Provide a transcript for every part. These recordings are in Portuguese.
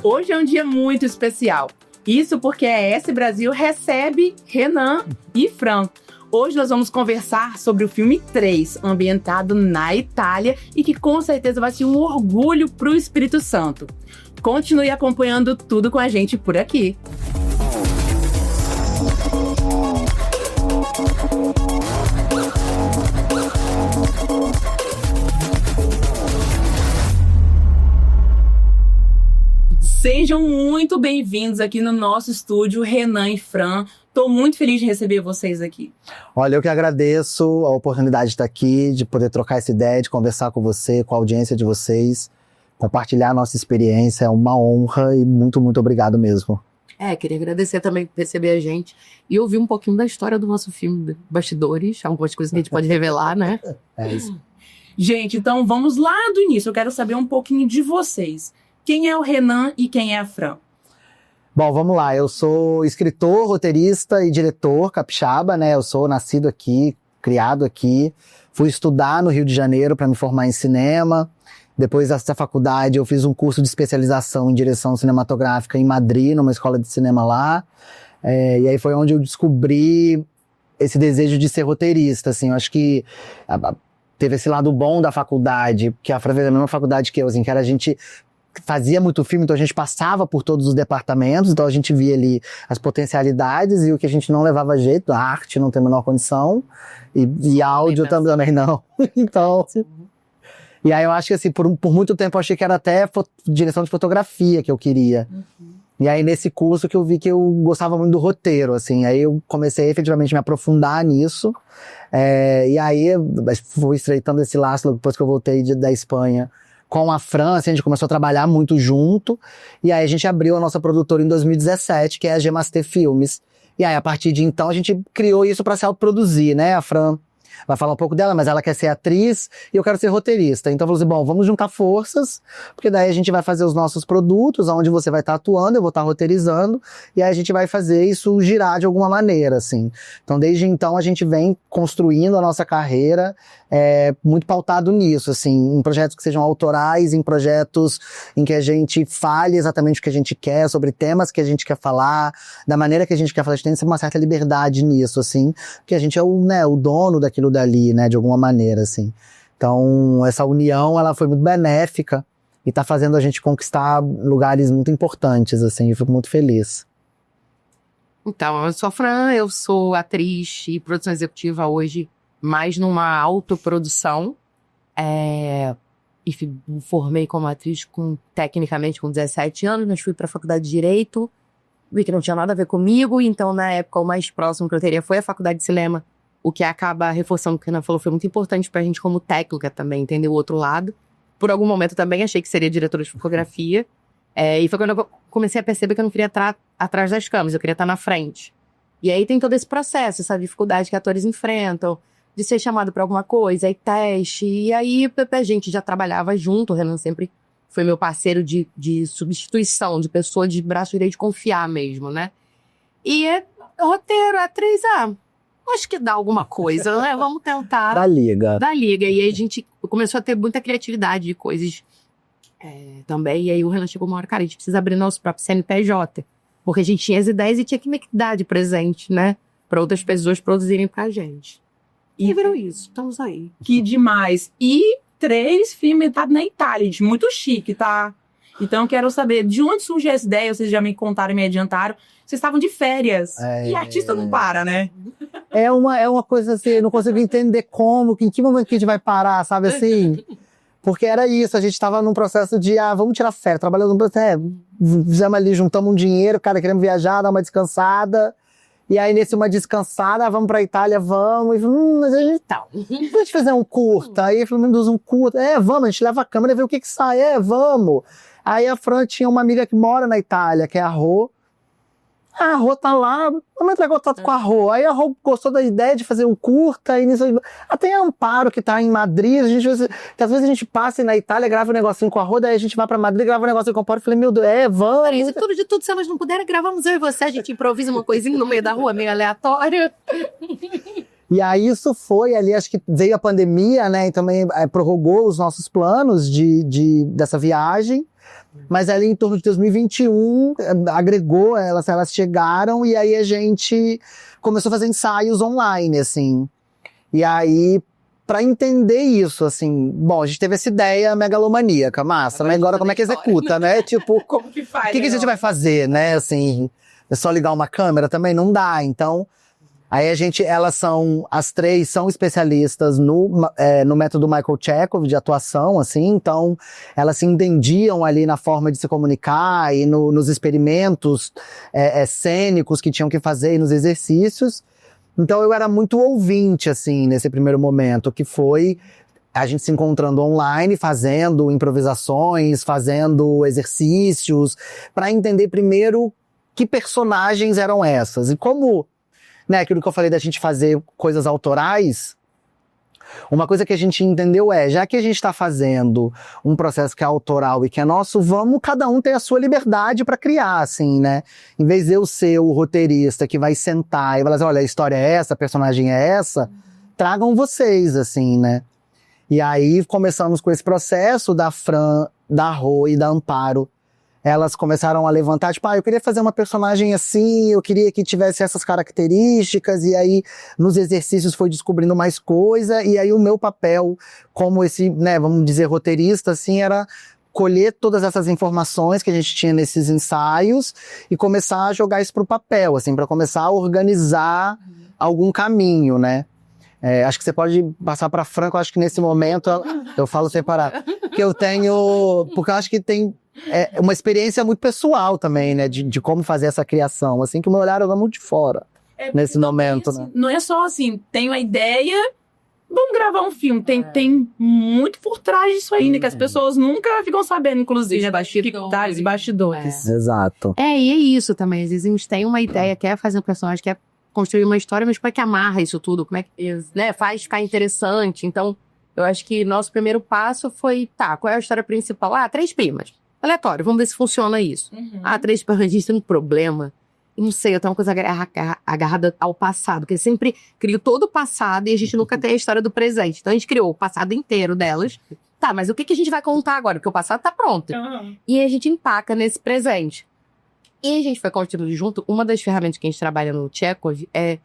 Hoje é um dia muito especial. Isso porque a ES Brasil recebe Renan e Fran. Hoje nós vamos conversar sobre o filme 3, ambientado na Itália e que com certeza vai ser um orgulho para o Espírito Santo. Continue acompanhando tudo com a gente por aqui. Sejam muito bem-vindos aqui no nosso estúdio, Renan e Fran. Estou muito feliz de receber vocês aqui. Olha, eu que agradeço a oportunidade de estar aqui, de poder trocar essa ideia, de conversar com você, com a audiência de vocês, compartilhar a nossa experiência. É uma honra e muito, muito obrigado mesmo. Queria agradecer também por receber a gente e ouvir um pouquinho da história do nosso filme, bastidores, algumas coisas que a gente pode revelar, né? É isso. Gente, então vamos lá do início. Eu quero saber um pouquinho de vocês. Quem é o Renan e quem é a Fran? Bom, vamos lá. Eu sou escritor, roteirista e diretor capixaba, né? Eu sou nascido aqui, criado aqui. Fui estudar no Rio de Janeiro para me formar em cinema. Depois dessa faculdade, eu fiz um curso de especialização em direção cinematográfica em Madrid, numa escola de cinema lá. E aí foi onde eu descobri esse desejo de ser roteirista, assim. Eu acho que teve esse lado bom da faculdade, que a Fran fez a mesma faculdade que eu, assim, que era a gente fazia muito filme, então a gente passava por todos os departamentos, então a gente via ali as potencialidades e o que a gente não levava jeito, a arte não tem a menor condição, e áudio também não. Então, e aí eu acho que assim, por muito tempo eu achei que era até direção de fotografia que eu queria. E aí nesse curso que eu vi que eu gostava muito do roteiro, assim, aí eu comecei efetivamente a me aprofundar nisso, e aí fui estreitando esse laço depois que eu voltei da Espanha, com a França, a gente começou a trabalhar muito junto, e aí a gente abriu a nossa produtora em 2017, que é a Gemaster Filmes. E aí, a partir de então, a gente criou isso para se autoproduzir, né? A Fran vai falar um pouco dela, mas ela quer ser atriz e eu quero ser roteirista. Então, eu falei assim, bom, vamos juntar forças, porque daí a gente vai fazer os nossos produtos, onde você vai estar atuando, eu vou estar roteirizando, e aí a gente vai fazer isso girar de alguma maneira, assim. Então, desde então, a gente vem construindo a nossa carreira, muito pautado nisso, assim, em projetos que sejam autorais, em projetos em que a gente fale exatamente o que a gente quer, sobre temas que a gente quer falar, da maneira que a gente quer falar. A gente tem uma certa liberdade nisso, assim, porque a gente é o dono daquilo dali, né, de alguma maneira, assim. Então, essa união, ela foi muito benéfica e tá fazendo a gente conquistar lugares muito importantes, assim, eu fico muito feliz. Então, eu sou a Fran, eu sou atriz e produção executiva hoje, mais numa autoprodução. E me formei como atriz tecnicamente com 17 anos, mas fui pra faculdade de Direito, vi que não tinha nada a ver comigo, então na época o mais próximo que eu teria foi a faculdade de cinema, o que acaba reforçando o que a Ana falou, foi muito importante pra gente como técnica também, entender o outro lado. Por algum momento eu também achei que seria diretora de fotografia, e foi quando eu comecei a perceber que eu não queria estar atrás das câmeras, eu queria estar na frente. E aí tem todo esse processo, essa dificuldade que atores enfrentam, de ser chamado pra alguma coisa, aí teste, e aí a gente já trabalhava junto, o Renan sempre foi meu parceiro de substituição, de pessoa de braço direito de confiar mesmo, né? E roteiro, atriz, acho que dá alguma coisa, né? Vamos tentar. Da liga. E aí a gente começou a ter muita criatividade de coisas também, e aí o Renan chegou uma hora, cara, a gente precisa abrir nosso próprio CNPJ, porque a gente tinha as ideias e tinha que meio que dar de presente, né? Pra outras pessoas produzirem pra gente. E virou isso, estamos aí. Que demais. E 3 filmes ambientados na Itália, gente, muito chique, tá? Então eu quero saber de onde surgiu essa ideia, vocês já me contaram e me adiantaram. Vocês estavam de férias. E artista não para, né? É uma coisa assim, eu não consigo entender como, em que momento que a gente vai parar, sabe assim? Porque era isso, a gente tava num processo de, vamos tirar férias, trabalhando no processo, fizemos ali, juntamos um dinheiro, cara, queremos viajar, dar uma descansada. E aí, nesse uma descansada, vamos pra Itália, vamos. E, mas a gente a gente fazer um curta. Aí, pelo menos um curta. Vamos, a gente leva a câmera e vê o que sai. Vamos. Aí a Fran tinha uma amiga que mora na Itália, que é a Rô. A Rô tá lá, vamos entrar em contato com a Rô. Aí a Rô gostou da ideia de fazer um curta. E até a Amparo, que tá em Madrid, que às vezes a gente passa na Itália, grava um negocinho com a Rô, daí a gente vai pra Madrid, grava um negocinho com a Amparo. Eu falei, meu Deus, vamos. E tudo de tudo, se elas não puderem, gravamos eu e você, a gente improvisa uma coisinha no meio da rua, meio aleatório. E aí isso foi ali, acho que veio a pandemia, né, e também prorrogou os nossos planos dessa viagem. Mas ali em torno de 2021, agregou, elas chegaram e aí a gente começou a fazer ensaios online, assim. E aí, pra entender isso, assim, bom, a gente teve essa ideia megalomaníaca, massa, mas agora como é que executa, né? Tipo, Como que faz? o que a gente vai fazer, né? Assim, é só ligar uma câmera também? Não dá, então... Aí as três são especialistas no método Michael Chekhov de atuação, assim, então elas se entendiam ali na forma de se comunicar e nos experimentos cênicos que tinham que fazer e nos exercícios. Então eu era muito ouvinte, assim, nesse primeiro momento, que foi a gente se encontrando online, fazendo improvisações, fazendo exercícios, para entender primeiro que personagens eram essas. E como... Né, aquilo que eu falei da gente fazer coisas autorais, uma coisa que a gente entendeu já que a gente está fazendo um processo que é autoral e que é nosso, vamos cada um ter a sua liberdade para criar, assim, né? Em vez de eu ser o roteirista que vai sentar e falar assim, olha, a história é essa, a personagem é essa, tragam vocês, assim, né? E aí começamos com esse processo da Fran, da Rô e da Amparo. Elas começaram a levantar, tipo, eu queria fazer uma personagem assim, eu queria que tivesse essas características, e aí nos exercícios foi descobrindo mais coisa, e aí o meu papel como esse, né, vamos dizer, roteirista, assim, era colher todas essas informações que a gente tinha nesses ensaios e começar a jogar isso pro papel, assim, para começar a organizar algum caminho, né? Acho que você pode passar para Franco, acho que nesse momento eu falo separado, que eu tenho, porque eu acho que tem uma experiência muito pessoal também, né, de como fazer essa criação, assim, que o meu olhar era muito de fora nesse momento, assim, né? Não é só assim, tenho a ideia, vamos gravar um filme, tem muito por trás disso aí, né, que as pessoas nunca ficam sabendo, inclusive, detalhes, bastidores. Exato. E é isso também, às vezes a gente tem uma ideia, quer fazer um personagem, quer construir uma história, mas como é que amarra isso tudo? Como é que, né, faz ficar interessante? Então, eu acho que nosso primeiro passo foi, qual é a história principal? 3 primas. Aleatório, vamos ver se funciona isso. 3 primas, a gente tem um problema. Eu não sei, eu tenho uma coisa agarrada ao passado, porque eu sempre crio todo o passado e a gente nunca tem a história do presente. Então, a gente criou o passado inteiro delas. Mas o que a gente vai contar agora? Porque o passado tá pronto. E a gente empaca nesse presente. E a gente foi construindo junto, uma das ferramentas que a gente trabalha no Chekhov é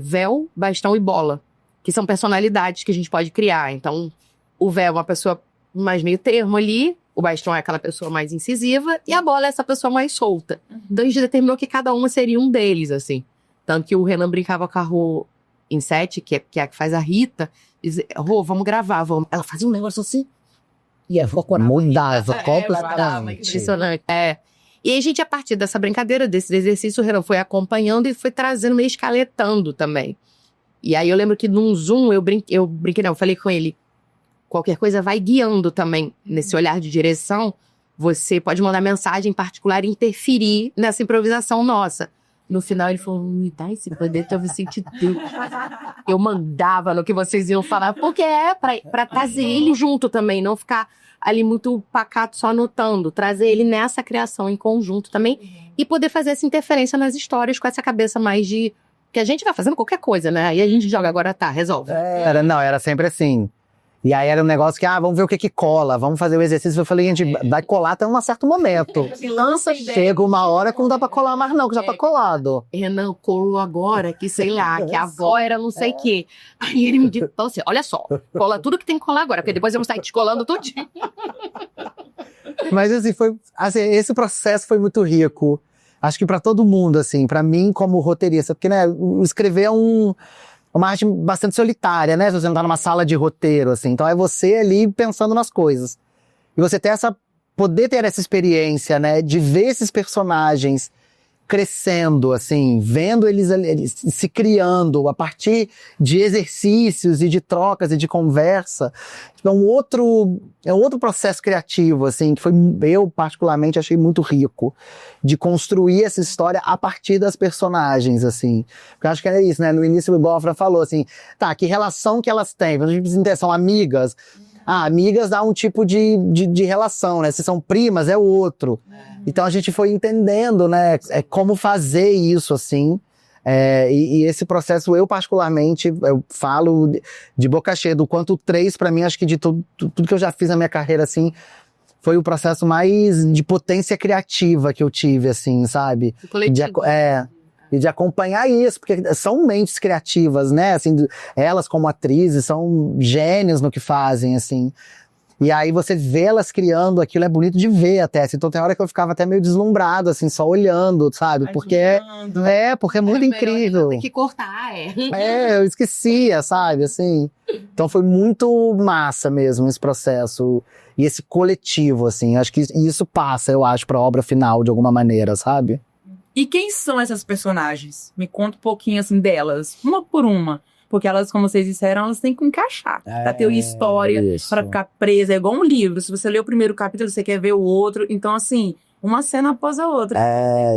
véu, bastão e bola, que são personalidades que a gente pode criar. Então, o véu é uma pessoa mais meio termo ali, o bastão é aquela pessoa mais incisiva, e a bola é essa pessoa mais solta. Então, a gente determinou que cada uma seria um deles, assim. Tanto que o Renan brincava com a Rô em set, que é a que faz a Rita, dizia, Rô, vamos gravar, vamos. Ela fazia um negócio assim, e a Rô mudava completamente. Impressionante. E aí a gente, a partir dessa brincadeira, desse exercício, o Renan foi acompanhando e foi trazendo, meio escaletando também. E aí eu lembro que num Zoom, eu falei com ele, qualquer coisa vai guiando também nesse olhar de direção, você pode mandar mensagem particular e interferir nessa improvisação nossa. No final ele falou, me dá esse poder, talvez sentido. Eu mandava no que vocês iam falar, porque pra trazer ele junto também, não ficar ali muito pacato só anotando, trazer ele nessa criação em conjunto também e poder fazer essa interferência nas histórias com essa cabeça mais de... que a gente vai fazendo qualquer coisa, né? Aí a gente joga agora, resolve. Era sempre assim. E aí era um negócio que, vamos ver o que cola, vamos fazer o exercício. Eu falei, gente, vai colar até um certo momento. Lança a ideia. Chega uma hora que não dá pra colar mais não, que já tá colado. Renan, colou agora, que sei lá, que a avó era não sei o quê. Aí ele me disse, então assim, olha só, cola tudo que tem que colar agora, porque depois vamos sair descolando tudo. Mas assim, esse processo foi muito rico. Acho que pra todo mundo, assim, pra mim como roteirista, porque, né, escrever é uma arte bastante solitária, né? Se você não tá numa sala de roteiro, assim. Então é você ali pensando nas coisas. E você poder ter essa experiência, né? De ver esses personagens crescendo, assim, vendo eles se criando a partir de exercícios e de trocas e de conversa. É um outro processo criativo, assim, que eu particularmente achei muito rico, de construir essa história a partir das personagens, assim. Porque eu acho que é isso, né? No início o Bofra falou assim, que relação que elas têm? São amigas. Amigas dá um tipo de relação, né? Se são primas, é outro. Então a gente foi entendendo, né? Como fazer isso, assim. E esse processo, eu particularmente, eu falo de boca cheia do quanto 3, pra mim, acho que de tudo que eu já fiz na minha carreira, assim, foi o processo mais de potência criativa que eu tive, assim, sabe? E de acompanhar isso, porque são mentes criativas, né? Assim, elas como atrizes são gênios no que fazem, assim. E aí você vê elas criando aquilo, é bonito de ver até. Assim. Então tem hora que eu ficava até meio deslumbrado, assim, só olhando, sabe? Porque é muito incrível. Tem que cortar, eu esquecia, sabe? Assim. Então foi muito massa mesmo esse processo. E esse coletivo, assim. Acho que isso passa, eu acho, pra obra final de alguma maneira, sabe? E quem são essas personagens? Me conta um pouquinho, assim, delas. Uma por uma. Porque elas, como vocês disseram, elas têm que encaixar. Pra ter uma história, pra ficar presa. É igual um livro. Se você lê o primeiro capítulo, você quer ver o outro. Então, assim, uma cena após a outra.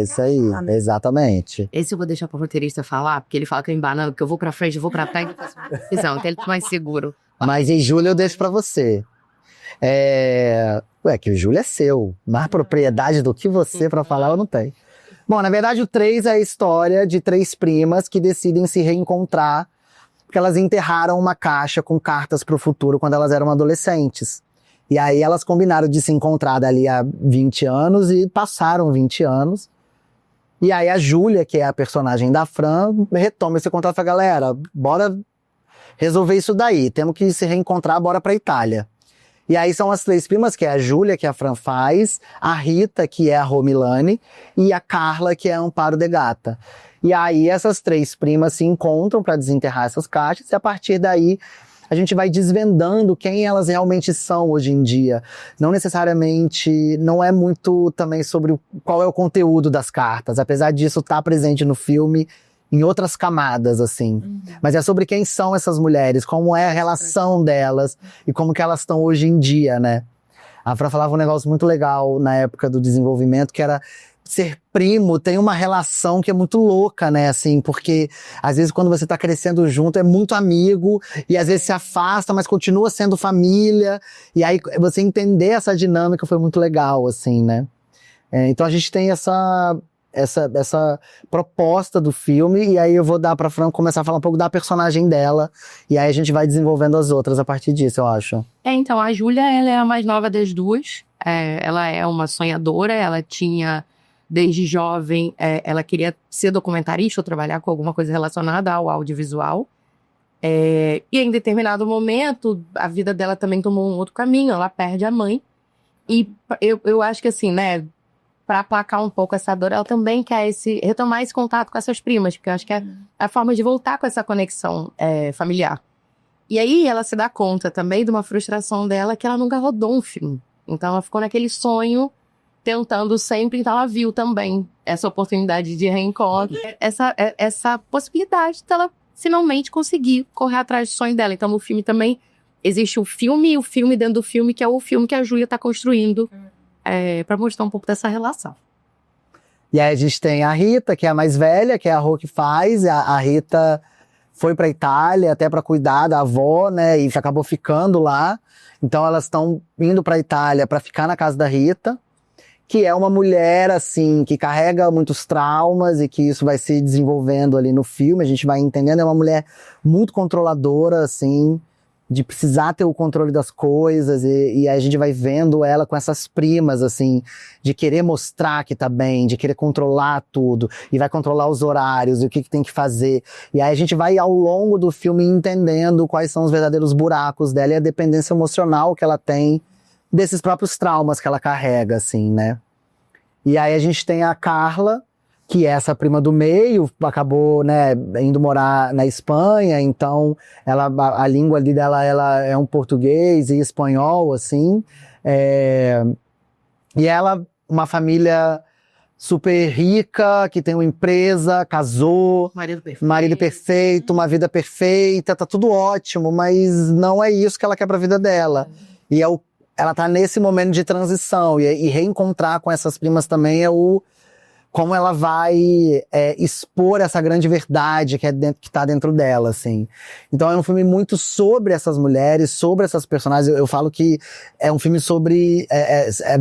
Isso aí. Exatamente. Esse eu vou deixar pro roteirista falar, porque ele fala que eu embanando, que eu vou pra frente, eu vou pra trás e faço uma decisão. Então ele tá mais seguro. Mas em Júlia eu deixo pra você. Que o Júlia é seu. Mais propriedade do que você pra falar eu não tenho. Bom, na verdade o 3 é a história de 3 primas que decidem se reencontrar porque elas enterraram uma caixa com cartas pro futuro quando elas eram adolescentes. E aí elas combinaram de se encontrar dali há 20 anos e passaram 20 anos. E aí a Júlia, que é a personagem da Fran, retoma esse contato e fala, galera, bora resolver isso daí, temos que se reencontrar, bora pra Itália. E aí são as 3 primas, que é a Júlia, que a Fran faz, a Rita, que é a Romilane, e a Carla, que é a Amparo de Gata. E aí essas 3 primas se encontram para desenterrar essas caixas, e a partir daí a gente vai desvendando quem elas realmente são hoje em dia. Não necessariamente, não é muito também sobre qual é o conteúdo das cartas, apesar disso estar presente no filme em outras camadas, assim. Mas é sobre quem são essas mulheres, como é a relação delas e como que elas estão hoje em dia, né? A Fran falava um negócio muito legal na época do desenvolvimento, que era ser primo tem uma relação que é muito louca, né, assim, porque às vezes quando você tá crescendo junto é muito amigo e às vezes se afasta, mas continua sendo família, e aí você entender essa dinâmica foi muito legal, assim, né. Então a gente tem essa proposta do filme, e aí eu vou dar pra Fran começar a falar um pouco da personagem dela, e aí a gente vai desenvolvendo as outras a partir disso, eu acho. Então, a Júlia, ela é a mais nova das duas, ela é uma sonhadora, ela tinha, desde jovem, ela queria ser documentarista ou trabalhar com alguma coisa relacionada ao audiovisual, e em determinado momento, a vida dela também tomou um outro caminho, ela perde a mãe, e eu acho que assim, né, para aplacar um pouco essa dor, ela também quer retomar esse contato com essas primas, porque eu acho que é a forma de voltar com essa conexão familiar. E aí ela se dá conta também de uma frustração dela, que ela nunca rodou um filme. Então ela ficou naquele sonho, tentando sempre, então ela viu também essa oportunidade de reencontro, essa possibilidade dela finalmente conseguir correr atrás do sonho dela. Então no filme também existe o filme e o filme dentro do filme, que é o filme que a Júlia está construindo, para mostrar um pouco dessa relação. E aí a gente tem a Rita, que é a mais velha, que é a Rô que faz. A Rita foi pra Itália até para cuidar da avó, né, e acabou ficando lá. Então elas estão indo pra Itália para ficar na casa da Rita, que é uma mulher, assim, que carrega muitos traumas e que isso vai se desenvolvendo ali no filme, a gente vai entendendo. É uma mulher muito controladora, assim, de precisar ter o controle das coisas, e a gente vai vendo ela com essas primas, assim, de querer mostrar que tá bem, de querer controlar tudo, e vai controlar os horários, e o que tem que fazer. E aí a gente vai, ao longo do filme, entendendo quais são os verdadeiros buracos dela e a dependência emocional que ela tem desses próprios traumas que ela carrega, assim, né? E aí a gente tem a Carla, que é essa prima do meio, acabou, né, indo morar na Espanha, então a língua ali dela, ela é um português e espanhol, assim, e ela, uma família super rica, que tem uma empresa, casou, marido perfeito, uma vida perfeita, tá tudo ótimo, mas não é isso que ela quer pra vida dela. E ela tá nesse momento de transição, e reencontrar com essas primas também como ela vai expor essa grande verdade que tá dentro dela, assim. Então é um filme muito sobre essas mulheres, sobre essas personagens. Eu falo que é um filme sobre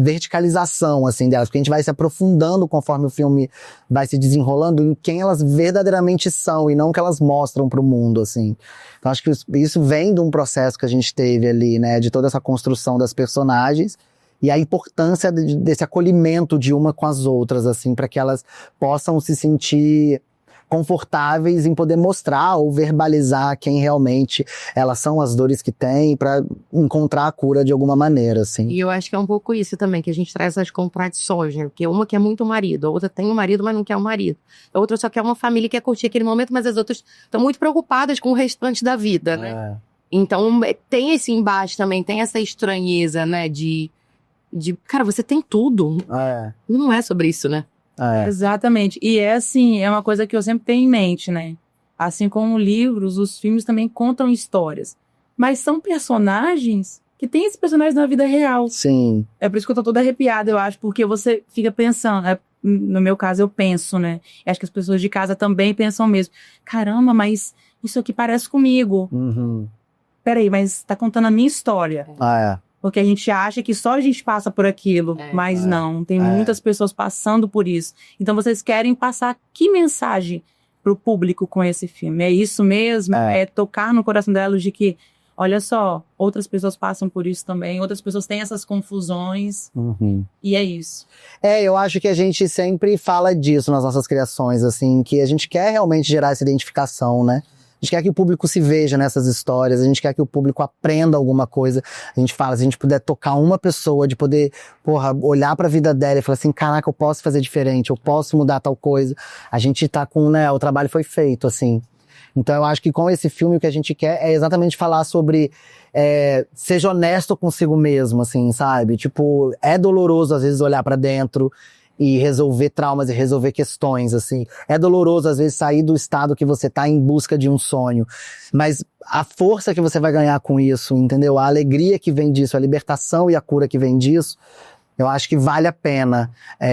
verticalização, assim, delas, porque a gente vai se aprofundando conforme o filme vai se desenrolando em quem elas verdadeiramente são e não o que elas mostram pro mundo, assim. Então acho que isso vem de um processo que a gente teve ali, né, de toda essa construção das personagens. E a importância desse acolhimento de uma com as outras, assim, para que elas possam se sentir confortáveis em poder mostrar ou verbalizar quem realmente elas são, as dores que têm, para encontrar a cura de alguma maneira, assim. E eu acho que é um pouco isso também, que a gente traz essas contradições, né? Porque uma quer muito o marido, a outra tem um marido, mas não quer o marido. A outra só quer uma família que quer curtir aquele momento, mas as outras estão muito preocupadas com o restante da vida, né? Então, tem esse embate também, tem essa estranheza, né? De cara, você tem tudo. Não é sobre isso, né? Exatamente. E assim, é uma coisa que eu sempre tenho em mente, né? Assim como livros, os filmes também contam histórias. Mas são personagens que têm esses personagens na vida real. Sim. É por isso que eu tô toda arrepiada, eu acho, porque você fica pensando, no meu caso eu penso, né? E acho que as pessoas de casa também pensam mesmo. Caramba, mas isso aqui parece comigo. Peraí, mas tá contando a minha história. Porque a gente acha que só a gente passa por aquilo, mas não, tem muitas pessoas passando por isso. Então vocês querem passar que mensagem pro público com esse filme? É isso mesmo? É tocar no coração delas de que, olha só, outras pessoas passam por isso também, outras pessoas têm essas confusões, e é isso. Eu acho que a gente sempre fala disso nas nossas criações, assim, que a gente quer realmente gerar essa identificação, né? A gente quer que o público se veja nessas histórias, a gente quer que o público aprenda alguma coisa. A gente fala, se a gente puder tocar uma pessoa, de poder, olhar pra vida dela e falar assim, caraca, eu posso fazer diferente, eu posso mudar tal coisa. A gente tá com, né, o trabalho foi feito, assim. Então eu acho que com esse filme o que a gente quer é exatamente falar sobre seja honesto consigo mesmo, assim, sabe? Tipo, é doloroso às vezes olhar pra dentro e resolver traumas e resolver questões, assim. É doloroso, às vezes, sair do estado que você tá em busca de um sonho. Mas a força que você vai ganhar com isso, entendeu? A alegria que vem disso, a libertação e a cura que vem disso, eu acho que vale a pena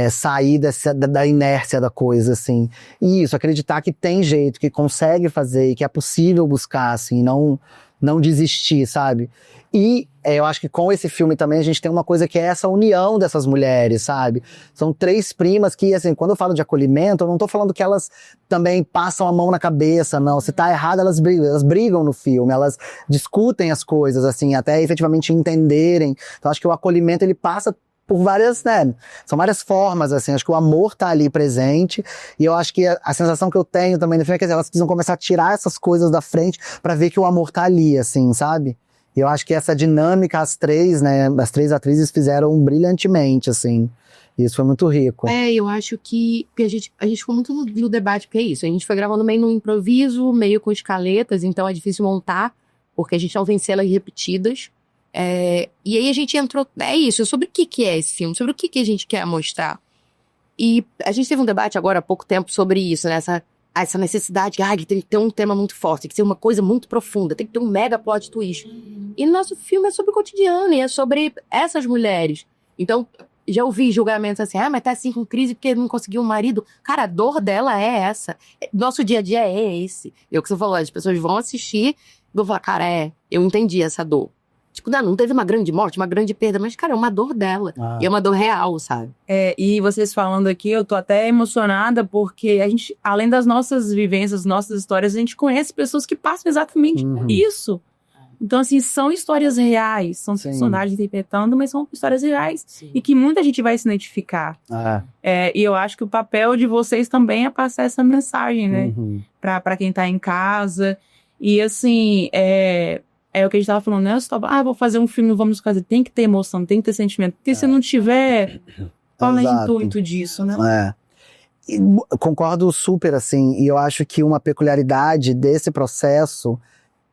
sair da inércia da coisa, assim. E isso, acreditar que tem jeito, que consegue fazer e que é possível buscar, assim, não desistir, sabe? E eu acho que com esse filme também a gente tem uma coisa que é essa união dessas mulheres, sabe? São 3 primas que, assim, quando eu falo de acolhimento, eu não tô falando que elas também passam a mão na cabeça, não. Se tá errado, elas brigam no filme, elas discutem as coisas, assim, até efetivamente entenderem. Então acho que o acolhimento, ele passa por várias, né? São várias formas, assim. Acho que o amor tá ali presente. E eu acho que a sensação que eu tenho também no filme é que elas precisam começar a tirar essas coisas da frente pra ver que o amor tá ali, assim, sabe? E eu acho que essa dinâmica, as 3, né? As 3 atrizes fizeram brilhantemente, assim. E isso foi muito rico. Eu acho que a gente ficou muito no debate, porque é isso. A gente foi gravando meio no improviso, meio com escaletas, então é difícil montar, porque a gente não tem cenas repetidas. E aí a gente entrou, sobre o que é esse filme, sobre o que a gente quer mostrar. E a gente teve um debate agora há pouco tempo sobre isso, né? Essa necessidade que tem que ter um tema muito forte, tem que ser uma coisa muito profunda, tem que ter um mega plot twist. E nosso filme é sobre o cotidiano, e é sobre essas mulheres. Então, já ouvi julgamentos assim, mas tá assim com crise porque não conseguiu um marido. Cara, a dor dela é essa. Nosso dia a dia é esse. É o que você falou, as pessoas vão assistir e vão falar, cara, eu entendi essa dor. Tipo, não teve uma grande morte, uma grande perda, mas, cara, é uma dor dela. E é uma dor real, sabe? E vocês falando aqui, eu tô até emocionada, porque a gente, além das nossas vivências, nossas histórias, a gente conhece pessoas que passam exatamente por isso. Então, assim, são histórias reais, são personagens interpretando, mas são histórias reais. Sim. E que muita gente vai se identificar. E eu acho que o papel de vocês também é passar essa mensagem, né? Pra quem tá em casa. E, assim, é o que a gente tava falando, né? Vou fazer um filme, vamos fazer. Tem que ter emoção, tem que ter sentimento. Porque se não tiver, qual é o intuito disso, né? Concordo super, assim. E eu acho que uma peculiaridade desse processo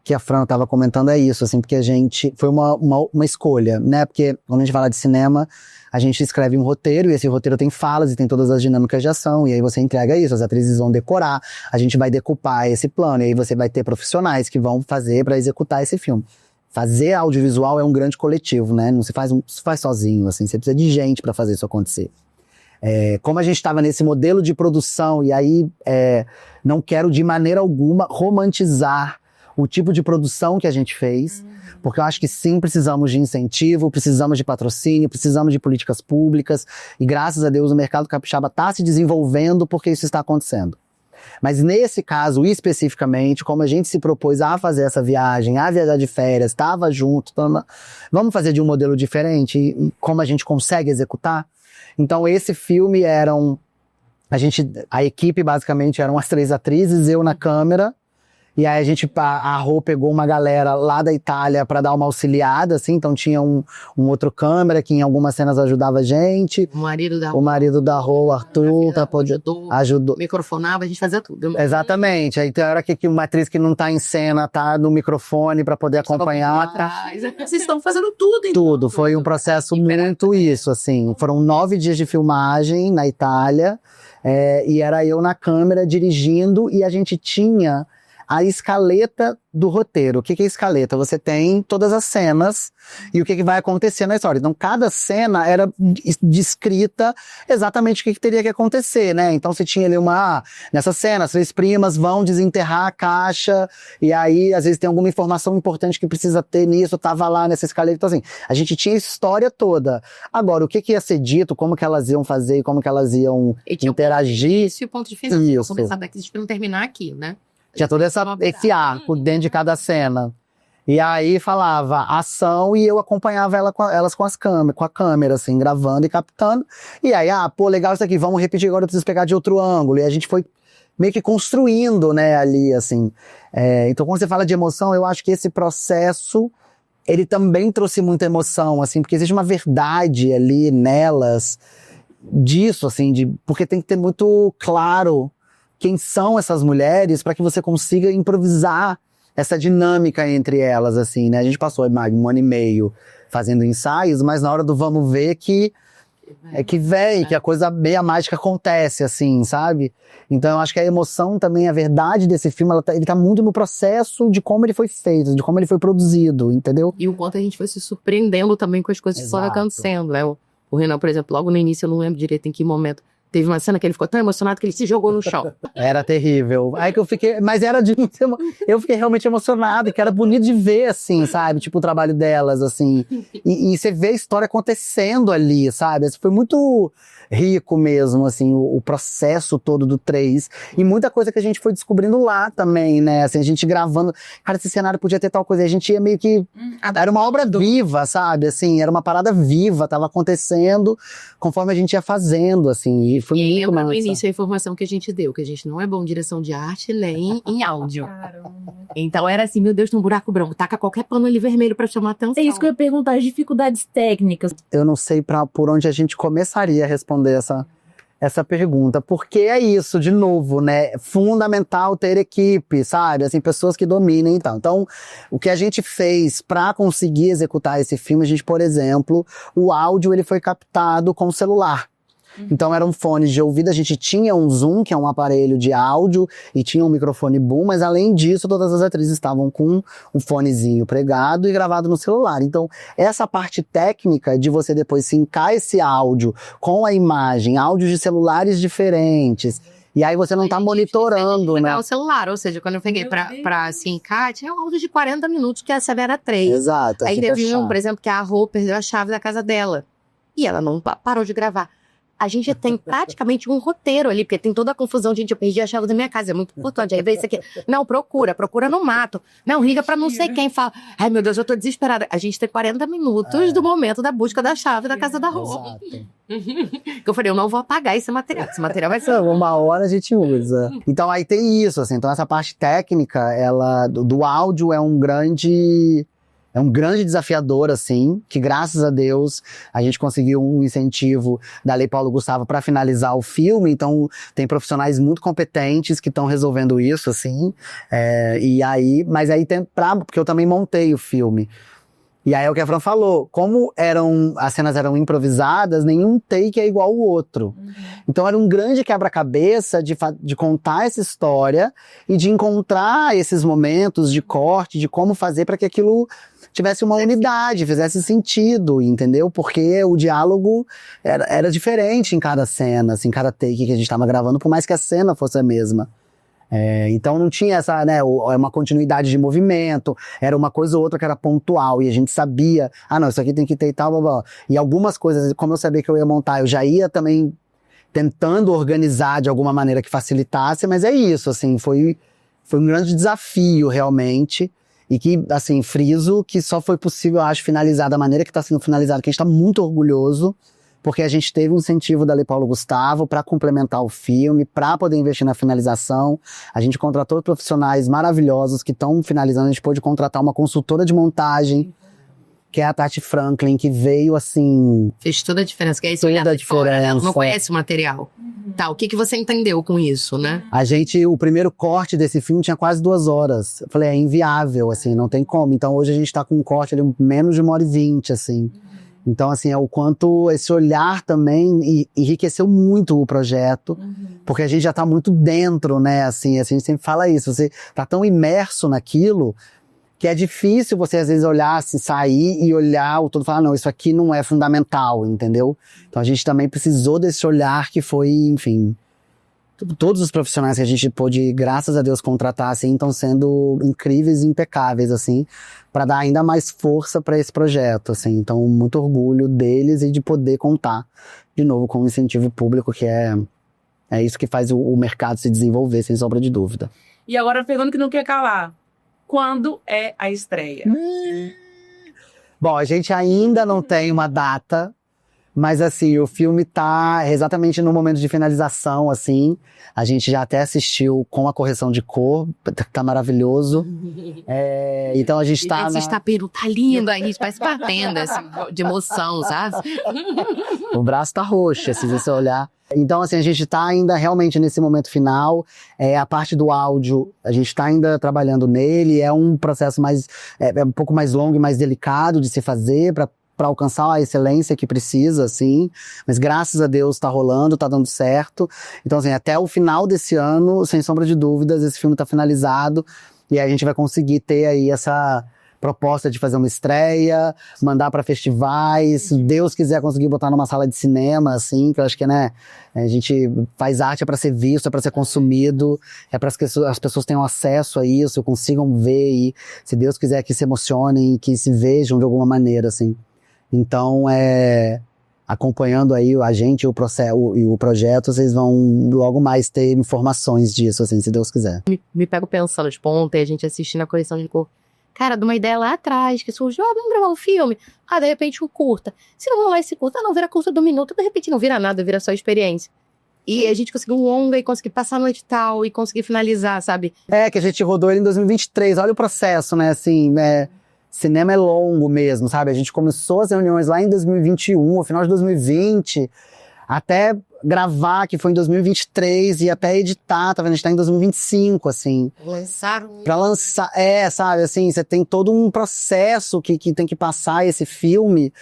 que a Fran tava comentando é isso, assim, porque a gente... Foi uma escolha, né? Porque quando a gente fala de cinema, a gente escreve um roteiro, e esse roteiro tem falas e tem todas as dinâmicas de ação, e aí você entrega isso, as atrizes vão decorar, a gente vai decupar esse plano, e aí você vai ter profissionais que vão fazer pra executar esse filme. Fazer audiovisual é um grande coletivo, né? Não se faz sozinho, assim, você precisa de gente pra fazer isso acontecer. Como a gente estava nesse modelo de produção, e aí não quero de maneira alguma romantizar o tipo de produção que a gente fez, porque eu acho que sim, precisamos de incentivo, precisamos de patrocínio, precisamos de políticas públicas, e graças a Deus o mercado capixaba está se desenvolvendo porque isso está acontecendo. Mas nesse caso, especificamente, como a gente se propôs a fazer essa viagem, a viajar de férias, estava junto, vamos fazer de um modelo diferente e como a gente consegue executar? Então esse filme a equipe basicamente eram as 3 atrizes, eu na câmera, e aí a Rô pegou uma galera lá da Itália para dar uma auxiliada, assim, então tinha um outro câmera que em algumas cenas ajudava a gente. O marido da Rô, o Arthur, ajudou. Microfonava, a gente fazia tudo. Exatamente, aí tem hora que uma atriz que não tá em cena, tá no microfone para poder acompanhar. Atrás. Vocês estão fazendo tudo, então. Tudo, foi um processo muito isso, assim. Foram 9 dias de filmagem na Itália, e era eu na câmera dirigindo, e a gente tinha a escaleta do roteiro. O que é escaleta? Você tem todas as cenas e o que vai acontecer na história. Então, cada cena era descrita exatamente o que teria que acontecer, né? Então, você tinha ali nessa cena, as 3 primas vão desenterrar a caixa, e aí, às vezes, tem alguma informação importante que precisa ter nisso, tava lá nessa escaleta. Então, assim, a gente tinha a história toda. Agora, o que ia ser dito, como que elas iam fazer, como que elas iam interagir. Esse é o ponto de final. Isso. Começar daqui, pra não terminar aqui, né? Tinha todo esse arco dentro de cada cena. E aí falava ação e eu acompanhava elas com a câmera, assim, gravando e captando. E aí, legal isso aqui, vamos repetir agora, eu preciso pegar de outro ângulo. E a gente foi meio que construindo, né, ali, assim. Então, quando você fala de emoção, eu acho que esse processo, ele também trouxe muita emoção, assim, porque existe uma verdade ali nelas, disso, assim, porque tem que ter muito claro quem são essas mulheres para que você consiga improvisar essa dinâmica entre elas, assim, né? A gente passou 1 ano e meio fazendo ensaios, mas na hora do vamos ver que a coisa meia mágica acontece, assim, sabe? Então eu acho que a emoção também, a verdade desse filme, ele tá muito no processo de como ele foi feito, de como ele foi produzido, entendeu? E o quanto a gente foi se surpreendendo também com as coisas que foram acontecendo, né? O Renan, por exemplo, logo no início, eu não lembro direito em que momento, teve uma cena que ele ficou tão emocionado que ele se jogou no chão. Era terrível. Aí que eu fiquei... Mas eu fiquei realmente emocionado, que era bonito de ver, assim, sabe? Tipo, o trabalho delas, assim. E você vê a história acontecendo ali, sabe? Foi muito rico mesmo, assim, o processo todo do 3. E muita coisa que a gente foi descobrindo lá também, né? Assim, a gente gravando... Cara, esse cenário podia ter tal coisa. A gente ia meio que... Era uma obra viva, sabe? Assim, era uma parada viva, tava acontecendo conforme a gente ia fazendo, assim. E foi muito massa. No início a informação que a gente deu, que a gente não é bom em direção de arte nem em áudio. Caramba. Então era assim, meu Deus, tem um buraco branco, taca qualquer pano ali vermelho pra chamar atenção. É isso que eu ia perguntar, as dificuldades técnicas. Eu não sei por onde a gente começaria a responder essa pergunta, porque é isso, de novo, né? Fundamental ter equipe, sabe? Assim, pessoas que dominem e tal. Então, o que a gente fez para conseguir executar esse filme, a gente, por exemplo, o áudio ele foi captado com o celular. Então eram fones de ouvido, a gente tinha um Zoom, que é um aparelho de áudio, e tinha um microfone boom, mas além disso, todas as atrizes estavam com um fonezinho pregado e gravado no celular. Então, essa parte técnica de você depois sincar esse áudio com a imagem, áudios de celulares diferentes, e aí você não tá monitorando, né? O celular, ou seja, quando eu peguei pra sincar, tinha um áudio de 40 minutos, que essa era 3. Exato. Aí teve por exemplo, que a Rô perdeu a chave da casa dela. E ela não parou de gravar. A gente tem praticamente um roteiro ali, porque tem toda a confusão. Gente, eu perdi a chave da minha casa, é muito importante. Aí vem isso aqui. Não, procura no mato. Não, liga pra não sei quem. Fala, ai meu Deus, eu tô desesperada. A gente tem 40 minutos do momento da busca da chave da casa da Rô. Que eu falei, eu não vou apagar esse material. Esse material vai ser... Uma hora a gente usa. Então aí tem isso, assim. Então essa parte técnica, do áudio é um grande desafiador, assim, que graças a Deus a gente conseguiu um incentivo da Lei Paulo Gustavo para finalizar o filme, então tem profissionais muito competentes que estão resolvendo isso, assim, mas aí tem porque eu também montei o filme. E aí é o que a Fran falou, como as cenas eram improvisadas, nenhum take é igual ao outro. Então era um grande quebra-cabeça de contar essa história e de encontrar esses momentos de corte, de como fazer para que aquilo tivesse uma unidade, fizesse sentido, entendeu? Porque o diálogo era diferente em cada cena, assim, em cada take que a gente estava gravando, por mais que a cena fosse a mesma. Então não tinha essa, né, uma continuidade de movimento, era uma coisa ou outra que era pontual, e a gente sabia, não, isso aqui tem que ter e tal, blá, blá. E algumas coisas, como eu sabia que eu ia montar, eu já ia também tentando organizar de alguma maneira que facilitasse, mas é isso, assim, foi um grande desafio realmente, e que, assim, friso que só foi possível, eu acho, finalizar da maneira que está sendo finalizado, que a gente está muito orgulhoso, porque a gente teve um incentivo da Lei Paulo Gustavo para complementar o filme, para poder investir na finalização. A gente contratou profissionais maravilhosos que estão finalizando. A gente pôde contratar uma consultora de montagem, que é a Tati Franklin, que veio assim... Fez toda a diferença, que é esse olhar de fora, né? Ela não conhece o material. Tá, o que você entendeu com isso, né? O primeiro corte desse filme tinha quase 2 horas. Eu falei, é inviável, assim, não tem como. Então hoje a gente tá com um corte ali menos de 1h20, assim. Então, assim, é o quanto esse olhar também enriqueceu muito o projeto, porque a gente já tá muito dentro, né, assim, a gente sempre fala isso, você tá tão imerso naquilo, que é difícil você, às vezes, olhar, assim, sair e olhar o todo e falar, não, isso aqui não é fundamental, entendeu? Então a gente também precisou desse olhar que foi, enfim... Todos os profissionais que a gente pôde, graças a Deus, contratar, assim, estão sendo incríveis e impecáveis, assim, para dar ainda mais força para esse projeto, assim. Então, muito orgulho deles e de poder contar, de novo, com o incentivo público, que é isso que faz o mercado se desenvolver, sem sombra de dúvida. E agora, a pergunta que não quer calar. Quando é a estreia? Bom, a gente ainda não tem uma data, mas, assim, o filme tá exatamente no momento de finalização, assim. A gente já até assistiu com a correção de cor, tá maravilhoso. Então a gente tá... Esse estapeiro tá lindo, aí a gente parece batendo, assim, de emoção, sabe? O braço tá roxo, assim, se você olhar. Então, assim, a gente tá ainda realmente nesse momento final. A parte do áudio, a gente tá ainda trabalhando nele. É um processo um pouco mais longo e mais delicado de se fazer, para alcançar a excelência que precisa, assim. Mas graças a Deus tá rolando, tá dando certo. Então, assim, até o final desse ano, sem sombra de dúvidas, esse filme tá finalizado. E aí a gente vai conseguir ter aí essa proposta de fazer uma estreia, mandar para festivais, se Deus quiser conseguir botar numa sala de cinema, assim, que eu acho que, né, a gente faz arte para ser visto, é para ser consumido, é para que as pessoas tenham acesso a isso, consigam ver e, se Deus quiser, que se emocionem, que se vejam de alguma maneira, assim. Então, acompanhando aí a gente e o projeto, vocês vão logo mais ter informações disso, assim, se Deus quiser. Me pego pensando, tipo, ontem a gente assistindo a correção de cor. Cara, de uma ideia lá atrás, que surgiu, vamos gravar um filme. De repente um curta. Se não rolar esse curta, não vira curta do minuto, de repente não vira nada, vira só experiência. E a gente conseguiu um longa e conseguir passar no edital e conseguir finalizar, sabe? Que a gente rodou ele em 2023, olha o processo, né, assim, cinema é longo mesmo, sabe? A gente começou as reuniões lá em 2021, no final de 2020, até gravar, que foi em 2023, e até editar, tá vendo? A gente tá em 2025, assim. Lançaram. Pra lançar, sabe, assim, você tem todo um processo que tem que passar esse filme,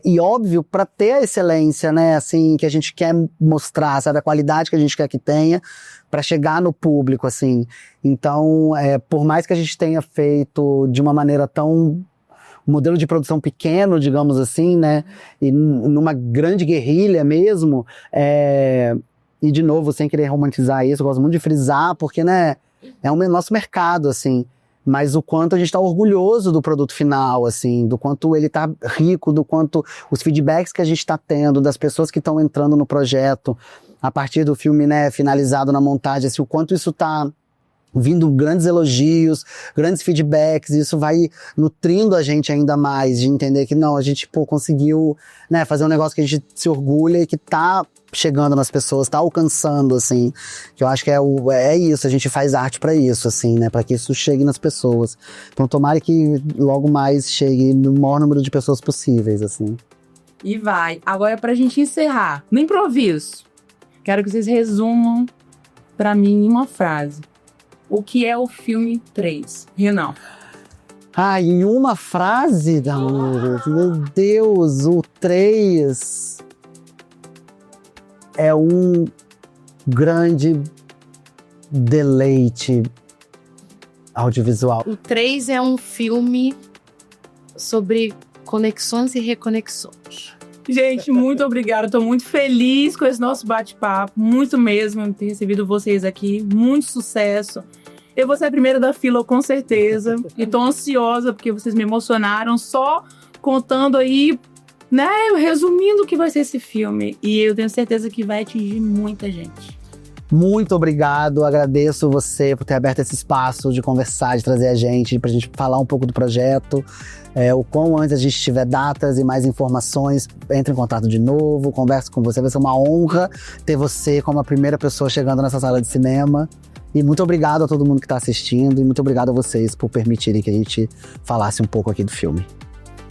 e óbvio, pra ter a excelência, né, assim, que a gente quer mostrar, sabe, a qualidade que a gente quer que tenha, pra chegar no público, assim. Então, por mais que a gente tenha feito de uma maneira tão... um modelo de produção pequeno, digamos assim, né, e numa grande guerrilha mesmo, e de novo, sem querer romantizar isso, eu gosto muito de frisar, porque, né, é o nosso mercado, assim, mas o quanto a gente tá orgulhoso do produto final, assim, do quanto ele tá rico, do quanto os feedbacks que a gente tá tendo, das pessoas que estão entrando no projeto, a partir do filme, né, finalizado na montagem, assim, o quanto isso tá vindo grandes elogios, grandes feedbacks, isso vai nutrindo a gente ainda mais, de entender que não, a gente, conseguiu, né, fazer um negócio que a gente se orgulha e que tá chegando nas pessoas, tá alcançando, assim, que eu acho que é isso, a gente faz arte pra isso, assim, né, pra que isso chegue nas pessoas. Então tomara que logo mais chegue no maior número de pessoas possíveis, assim. E vai. Agora, pra gente encerrar, no improviso, quero que vocês resumam pra mim em uma frase. O que é o filme 3? Renan. Em uma frase, Damiro, meu Deus, o 3 é um grande deleite audiovisual. O 3 é um filme sobre conexões e reconexões. Gente, muito obrigada. Estou muito feliz com esse nosso bate-papo. Muito mesmo de ter recebido vocês aqui. Muito sucesso. Eu vou ser a primeira da fila, com certeza. E tô ansiosa, porque vocês me emocionaram. Só contando aí né, resumindo o que vai ser esse filme. E eu tenho certeza que vai atingir muita gente. Muito obrigado, agradeço você por ter aberto esse espaço de conversar, de trazer a gente, pra gente falar um pouco do projeto. O quão antes a gente tiver datas e mais informações, entre em contato de novo, converso com você. Vai ser uma honra ter você como a primeira pessoa chegando nessa sala de cinema. E muito obrigado a todo mundo que está assistindo e muito obrigado a vocês por permitirem que a gente falasse um pouco aqui do filme.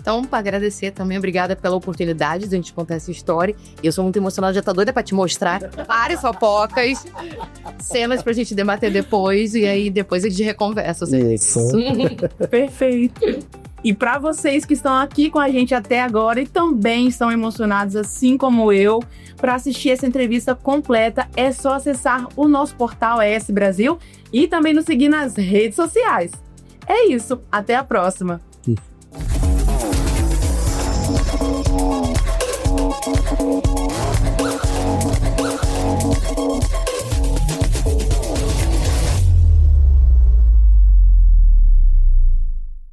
Então, para agradecer também, obrigada pela oportunidade de a gente contar essa história. Eu sou muito emocionada, já tô doida pra te mostrar várias fofocas, cenas pra gente debater depois, e aí depois a gente reconversa. Isso. Perfeito. E para vocês que estão aqui com a gente até agora e também estão emocionados, assim como eu, para assistir essa entrevista completa, é só acessar o nosso portal ES Brasil e também nos seguir nas redes sociais. É isso, até a próxima!